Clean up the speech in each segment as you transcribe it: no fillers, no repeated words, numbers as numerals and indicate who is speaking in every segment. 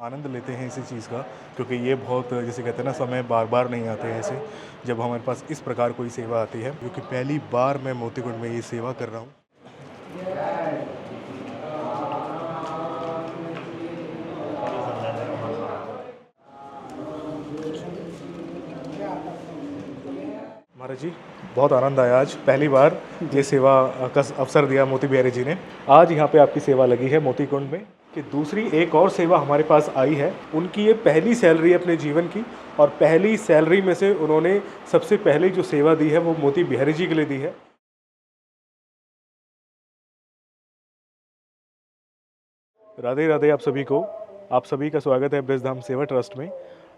Speaker 1: आनंद लेते हैं इसी चीज़ का, क्योंकि ये बहुत जैसे कहते हैं ना, समय बार बार नहीं आते हैं ऐसे जब हमारे पास इस प्रकार कोई सेवा आती है, क्योंकि पहली बार मैं मोतीकुंड में ये सेवा कर रहा हूँ। महाराज जी, बहुत आनंद आया आज। पहली बार ये सेवा का अवसर दिया मोती बिहारी जी ने। आज यहाँ पे आपकी सेवा लगी है मोतीकुंड में कि दूसरी एक और सेवा हमारे पास आई है। उनकी ये पहली सैलरी है अपने जीवन की, और पहली सैलरी में से उन्होंने सबसे पहले जो सेवा दी है वो मोती बिहारी जी के लिए दी है। राधे राधे आप सभी को। आप सभी का स्वागत है ब्रजधाम सेवा ट्रस्ट में।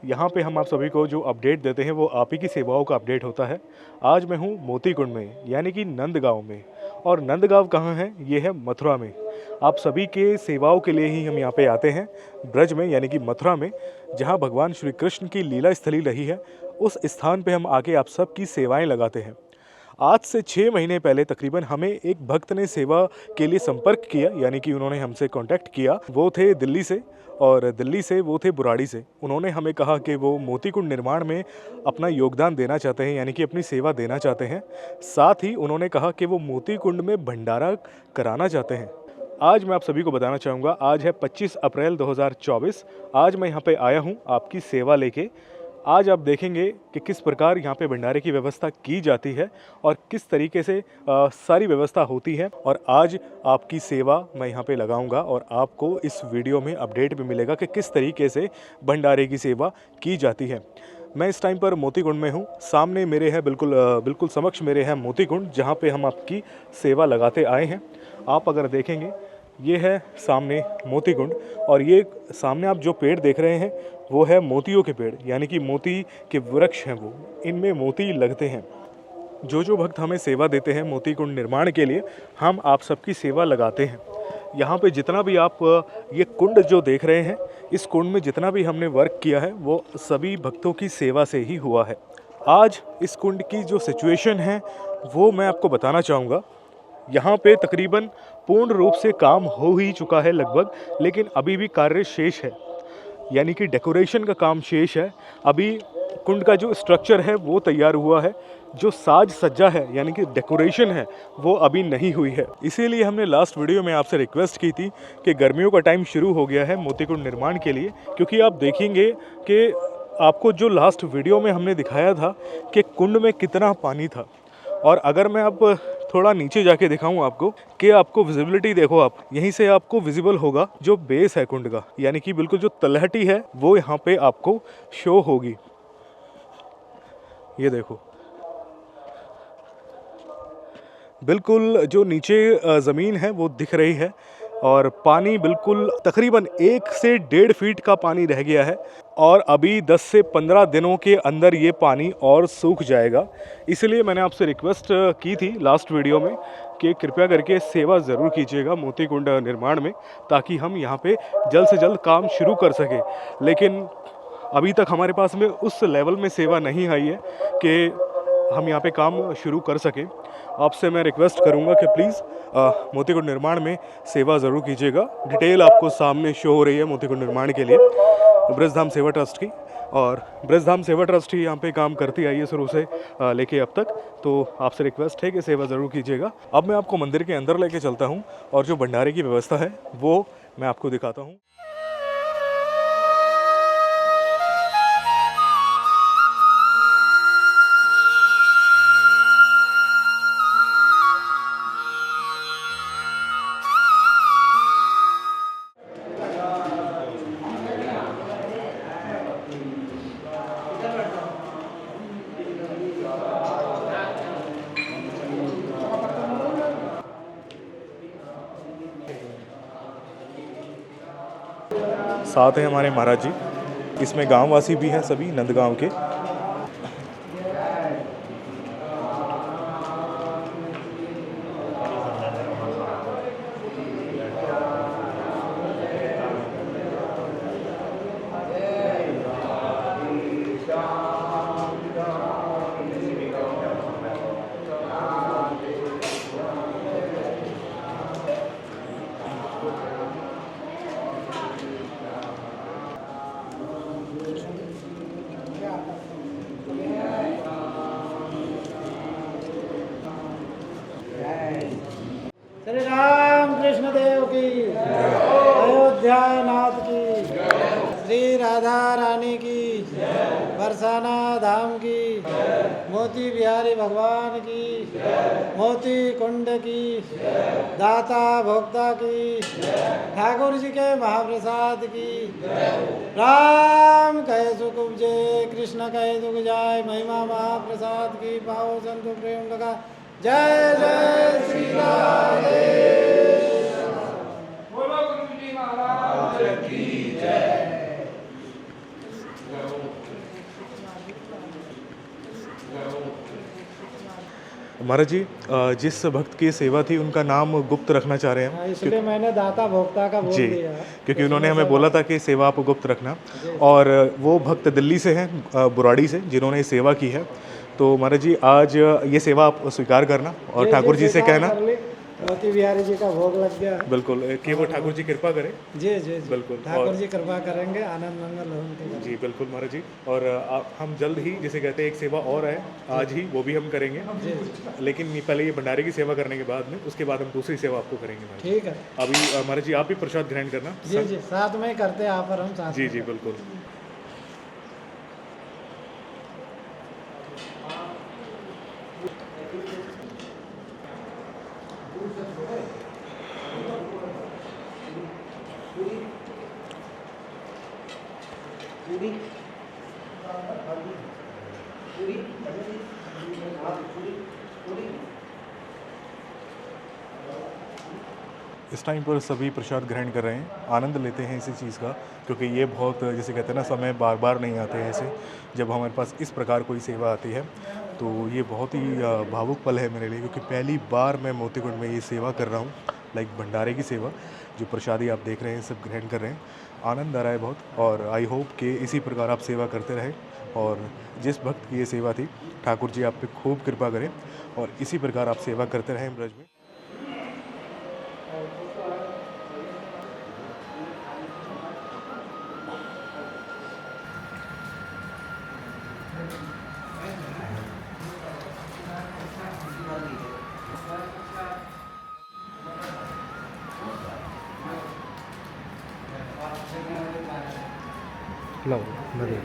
Speaker 1: यहाँ पे हम आप सभी को जो अपडेट देते हैं वो आप ही की सेवाओं का अपडेट होता है। आज मैं हूँ मोतीकुंड में, यानी कि नंदगांव में। और नंदगांव कहाँ है? ये है मथुरा में। आप सभी के सेवाओं के लिए ही हम यहाँ पे आते हैं ब्रज में, यानी कि मथुरा में, जहाँ भगवान श्री कृष्ण की लीला स्थली रही है। उस स्थान पे हम आके आप सबकी सेवाएं लगाते हैं। आज से 6 महीने पहले तकरीबन हमें एक भक्त ने सेवा के लिए संपर्क किया, यानी कि उन्होंने हमसे कांटेक्ट किया। वो थे दिल्ली से, और दिल्ली से वो थे बुराड़ी से। उन्होंने हमें कहा कि वो मोतीकुंड निर्माण में अपना योगदान देना चाहते हैं, यानी कि अपनी सेवा देना चाहते हैं। साथ ही उन्होंने कहा कि वो मोतीकुंड में भंडारा कराना चाहते हैं। आज मैं आप सभी को बताना चाहूँगा, आज है 25 अप्रैल 2024। आज मैं यहाँ पे आया हूँ आपकी सेवा लेके। आज आप देखेंगे कि किस प्रकार यहाँ पे भंडारे की व्यवस्था की जाती है और किस तरीके से सारी व्यवस्था होती है। और आज आपकी सेवा मैं यहाँ पे लगाऊंगा और आपको इस वीडियो में अपडेट भी मिलेगा कि किस तरीके से भंडारे की सेवा की जाती है। मैं इस टाइम पर मोतीकुंड में हूँ। सामने मेरे है, बिल्कुल समक्ष मेरे है मोतीकुंड, जहाँ पे हम आपकी सेवा लगाते आए हैं। आप अगर देखेंगे, ये है सामने मोतीकुंड, और ये सामने आप जो पेड़ देख रहे हैं वो है मोतियों के पेड़, यानी कि मोती के वृक्ष हैं वो। इनमें मोती लगते हैं। जो भक्त हमें सेवा देते हैं मोतीकुंड निर्माण के लिए, हम आप सबकी सेवा लगाते हैं। यहाँ पे जितना भी आप ये कुंड जो देख रहे हैं, इस कुंड में जितना भी हमने वर्क किया है वो सभी भक्तों की सेवा से ही हुआ है। आज इस कुंड की जो सिचुएशन है वो मैं आपको बताना चाहूँगा। यहाँ पे तकरीबन पूर्ण रूप से काम हो ही चुका है लगभग, लेकिन अभी भी कार्य शेष है, यानी कि डेकोरेशन का काम शेष है। अभी कुंड का जो स्ट्रक्चर है वो तैयार हुआ है, जो साज सज्जा है यानी कि डेकोरेशन है वो अभी नहीं हुई है। इसीलिए हमने लास्ट वीडियो में आपसे रिक्वेस्ट की थी कि गर्मियों का टाइम शुरू हो गया है मोतीकुंड निर्माण के लिए, क्योंकि आप देखेंगे कि आपको जो लास्ट वीडियो में हमने दिखाया था कि कुंड में कितना पानी था। और अगर मैं अब थोड़ा नीचे जाके दिखाऊं आपको कि आपको विजिबिलिटी देखो, आप यहीं से आपको विजिबल होगा जो बेस है कुंड का, यानी कि बिल्कुल जो तलहटी है वो यहाँ पे आपको शो होगी। ये देखो, बिल्कुल जो नीचे ज़मीन है वो दिख रही है, और पानी बिल्कुल तकरीबन 1 से 1.5 फीट का पानी रह गया है, और अभी 10 से 15 दिनों के अंदर ये पानी और सूख जाएगा। इसलिए मैंने आपसे रिक्वेस्ट की थी लास्ट वीडियो में कि कृपया करके सेवा ज़रूर कीजिएगा मोतीकुंड निर्माण में, ताकि हम यहाँ पे जल्द से जल्द काम शुरू कर सकें। लेकिन अभी तक हमारे पास में उस लेवल में सेवा नहीं आई है कि हम यहाँ पे काम शुरू कर सकें। आपसे मैं रिक्वेस्ट करूँगा कि प्लीज़ मोतीकुंड निर्माण में सेवा ज़रूर कीजिएगा। डिटेल आपको सामने शो हो रही है मोतीकुंड निर्माण के लिए ब्रजधाम सेवा ट्रस्ट की, और ब्रजधाम सेवा ट्रस्ट ही यहाँ पे काम करती आई है शुरू से लेके अब तक। तो आपसे रिक्वेस्ट है कि सेवा ज़रूर कीजिएगा। अब मैं आपको मंदिर के अंदर लेके चलता हूँ और जो भंडारे की व्यवस्था है वो मैं आपको दिखाता हूँ। साथ हैं हमारे महाराज जी, इसमें गांववासी भी हैं सभी नंदगांव के।
Speaker 2: श्री राधा रानी की, बरसाना धाम की, मोती बिहारी भगवान की, मोती कुंड की, दाता भोक्ता की, ठाकुर जी के महाप्रसाद की। राम कहे सुख उपजे, कृष्ण कहे सुख जाय, महिमा महाप्रसाद की पाओ संतो प्रेम लगा। जय जय श्री राधे। बोलो गुरु जी महाराज की जय।
Speaker 1: महाराज जी, जिस भक्त की सेवा थी उनका नाम गुप्त रखना चाह रहे हैं हम।
Speaker 2: इसलिए मैंने दाता भोक्ता का बोल
Speaker 1: जी,
Speaker 2: दिया,
Speaker 1: क्योंकि उन्होंने हमें बोला था कि सेवा आप गुप्त रखना। और वो भक्त दिल्ली से हैं, बुराड़ी से, जिन्होंने सेवा की है। तो महाराज जी, आज ये सेवा आप स्वीकार करना और ठाकुर जी से कहना।
Speaker 2: मोती बिहारी जी का भोग लग गया।
Speaker 1: बिल्कुल, कि वो ठाकुर जी कृपा करें।
Speaker 2: जी जी
Speaker 1: बिल्कुल,
Speaker 2: ठाकुर जी कृपा करेंगे, आनंद मंगल हो उनके।
Speaker 1: जी बिल्कुल महाराज जी। और हम जल्द ही, जैसे कहते हैं, एक सेवा और है आज ही, वो भी हम करेंगे। लेकिन पहले ये भंडारे की सेवा करने के बाद में, उसके बाद हम दूसरी सेवा आपको करेंगे महाराज।
Speaker 2: ठीक है।
Speaker 1: अभी महाराज जी, आप भी प्रसाद ग्रहण करना।
Speaker 2: जी जी, साथ में करते हैं, आप और हम साथ।
Speaker 1: जी जी बिल्कुल। इस टाइम पर सभी प्रसाद ग्रहण कर रहे हैं, आनंद लेते हैं इसी चीज़ का, क्योंकि ये बहुत, जैसे कहते हैं ना, समय बार बार नहीं आते हैं ऐसे। जब हमारे पास इस प्रकार कोई सेवा आती है तो ये बहुत ही भावुक पल है मेरे लिए, क्योंकि पहली बार मैं मोतीकुंड में ये सेवा कर रहा हूँ, लाइक भंडारे की सेवा। जो प्रसादी आप देख रहे हैं, सब ग्रहण कर रहे हैं, आनंद आ रहा है बहुत। और आई होप कि इसी प्रकार आप सेवा करते रहें, और जिस भक्त की ये सेवा थी, ठाकुर जी आप पे खूब कृपा करें, और इसी प्रकार आप सेवा करते रहें ब्रज में। लाओ नदी।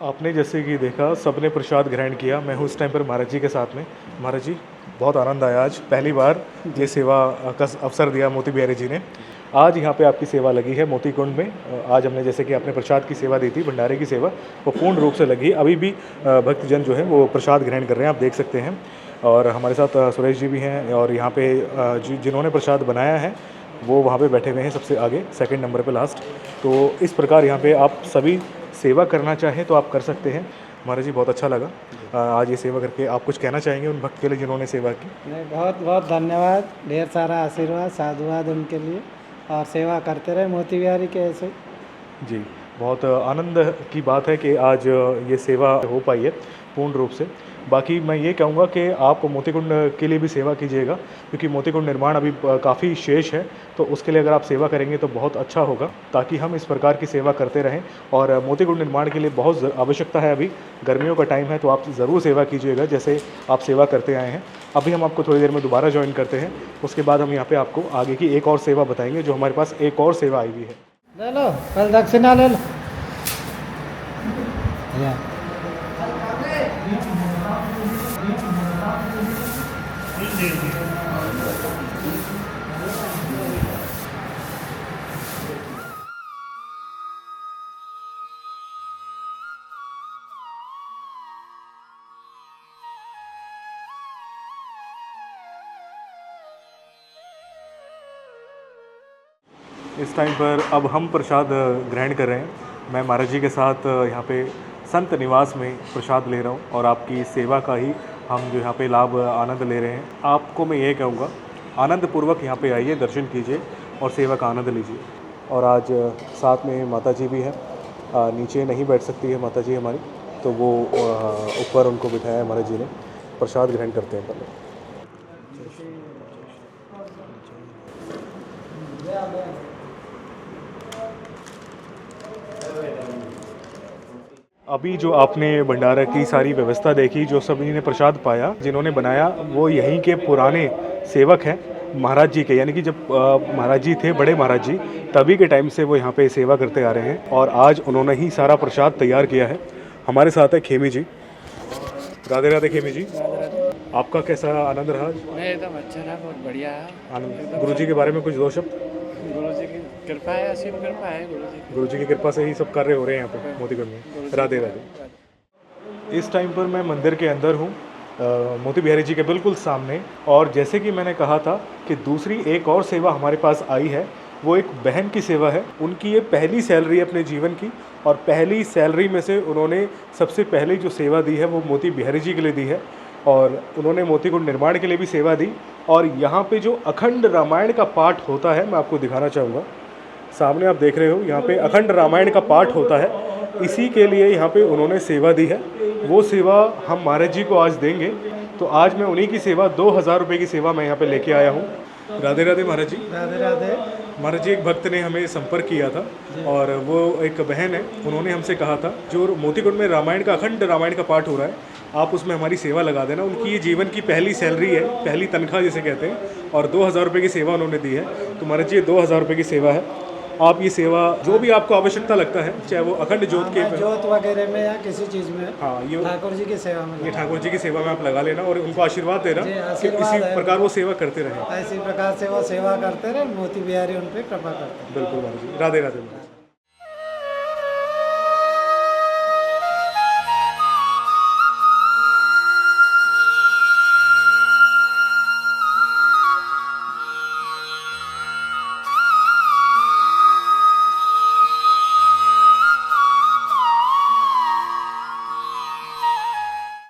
Speaker 1: आपने जैसे कि देखा, सबने प्रसाद ग्रहण किया। मैं हूँ इस टाइम पर महाराज जी के साथ में। महाराज जी, बहुत आनंद आया आज, पहली बार ये सेवा का अवसर दिया मोती बिहारी जी ने। आज यहाँ पे आपकी सेवा लगी है मोती कुंड में। आज हमने, जैसे कि आपने प्रसाद की सेवा दी थी, भंडारे की सेवा, वो पूर्ण रूप से लगी। अभी भी भक्तजन जो है वो प्रसाद ग्रहण कर रहे हैं, आप देख सकते हैं। और हमारे साथ सुरेश जी भी हैं, और यहाँ पे जिन्होंने प्रसाद बनाया है वो वहाँ पे बैठे हुए हैं सबसे आगे, सेकंड नंबर पे लास्ट। तो इस प्रकार यहाँ पे आप सभी सेवा करना चाहें तो आप कर सकते हैं। महाराज जी, बहुत अच्छा लगा आज ये सेवा करके। आप कुछ कहना चाहेंगे उन भक्त के लिए जिन्होंने सेवा की?
Speaker 2: नहीं, बहुत बहुत धन्यवाद, ढेर सारा आशीर्वाद, साधुवाद उनके लिए, और सेवा करते रहे मोती बिहारी के ऐसे।
Speaker 1: जी, बहुत आनंद की बात है कि आज ये सेवा हो पाई है पूर्ण रूप से। बाकी मैं ये कहूँगा कि आप मोतीकुंड के लिए भी सेवा कीजिएगा, क्योंकि मोतीकुंड निर्माण अभी काफ़ी शेष है, तो उसके लिए अगर आप सेवा करेंगे तो बहुत अच्छा होगा, ताकि हम इस प्रकार की सेवा करते रहें। और मोतीकुंड निर्माण के लिए बहुत आवश्यकता है। अभी गर्मियों का टाइम है, तो आप ज़रूर सेवा कीजिएगा, जैसे आप सेवा करते आए हैं। अभी हम आपको थोड़ी देर में दोबारा ज्वाइन करते हैं, उसके बाद हम यहाँ पर आपको आगे की एक और सेवा बताएँगे, जो हमारे पास एक और सेवा आई हुई है।
Speaker 2: ले लो, कल दक्षिणा ले लो।
Speaker 1: इस टाइम पर अब हम प्रसाद ग्रहण कर रहे हैं। मैं महाराज जी के साथ यहाँ पे संत निवास में प्रसाद ले रहा हूँ, और आपकी सेवा का ही हम जो यहाँ पे लाभ आनंद ले रहे हैं। आपको मैं ये कहूँगा, आनंद पूर्वक यहाँ पे आइए, दर्शन कीजिए और सेवा का आनंद लीजिए। और आज साथ में माता जी भी हैं, नीचे नहीं बैठ सकती है माता जी हमारी, तो वो ऊपर उनको बिठाया है महाराज जी ने। प्रसाद ग्रहण करते हैं पहले। अभी जो आपने भंडारा की सारी व्यवस्था देखी, जो सभी ने प्रसाद पाया, जिन्होंने बनाया वो यहीं के पुराने सेवक हैं महाराज जी के, यानी कि जब महाराज जी थे, बड़े महाराज जी, तभी के टाइम से वो यहाँ पे सेवा करते आ रहे हैं और आज उन्होंने ही सारा प्रसाद तैयार किया है। हमारे साथ है खेमी जी। राधे राधे खेमी जी, आपका कैसा आनंद रहा?
Speaker 3: नहीं, एकदम अच्छा रहा, बहुत बढ़िया है।
Speaker 1: आनंद। गुरु जी के बारे में कुछ दो शब्द?
Speaker 3: गुरु जी की कृपा है, असीम कृपा है गुरु जी की।
Speaker 1: गुरु जी की कृपा से ही सब कार्य हो रहे हैं यहाँ पे मोतीगढ़ में। राधे राधे। इस टाइम पर मैं मंदिर के अंदर हूँ, मोती बिहारी जी के बिल्कुल सामने, और जैसे कि मैंने कहा था कि दूसरी एक और सेवा हमारे पास आई है, वो एक बहन की सेवा है। उनकी ये पहली सैलरी है अपने जीवन की, और पहली सैलरी में से उन्होंने सबसे पहले जो सेवा दी है वो मोती बिहारी जी के लिए दी है, और उन्होंने मोती कुंड निर्माण के लिए भी सेवा दी। और यहाँ पे जो अखंड रामायण का पाठ होता है, मैं आपको दिखाना चाहूँगा। सामने आप देख रहे हो, यहाँ पे अखंड रामायण का पाठ होता है, इसी के लिए यहाँ पे उन्होंने सेवा दी है। वो सेवा हम महाराज जी को आज देंगे, तो आज मैं उन्हीं की सेवा 2000 रुपये की सेवा मैं यहाँ पे लेके आया हूँ। राधे राधे महाराज जी।
Speaker 2: राधे राधे।
Speaker 1: महाराज जी, एक भक्त ने हमें संपर्क किया था और वो एक बहन है, उन्होंने हमसे कहा था जो मोतीकुंड में रामायण का अखंड रामायण का पाठ हो रहा है, आप उसमें हमारी सेवा लगा देना। उनकी ये जीवन की पहली सैलरी है, पहली तनख्वाह जिसे कहते हैं, और 2000 रुपये की सेवा उन्होंने दी है। तो महाराज जी, 2000 रुपये की सेवा है। आप ये सेवा जो भी आपको आवश्यकता लगता है, चाहे वो अखंड जोत के,
Speaker 2: जोत वगैरह में या किसी चीज़ में,
Speaker 1: हाँ, ये
Speaker 2: ठाकुर जी की सेवा में,
Speaker 1: ये ठाकुर जी की सेवा में आप लगा लेना और उनको आशीर्वाद देना
Speaker 2: जी,
Speaker 1: कि
Speaker 2: आशीर्वाद
Speaker 1: इसी
Speaker 2: है।
Speaker 1: प्रकार वो सेवा करते रहें।
Speaker 2: ऐसी प्रकार से वो सेवा करते रहे, मोती बिहारी उन पर कृपा करते हैं।
Speaker 1: बिल्कुल महाराज जी। राधे राधे महाराज।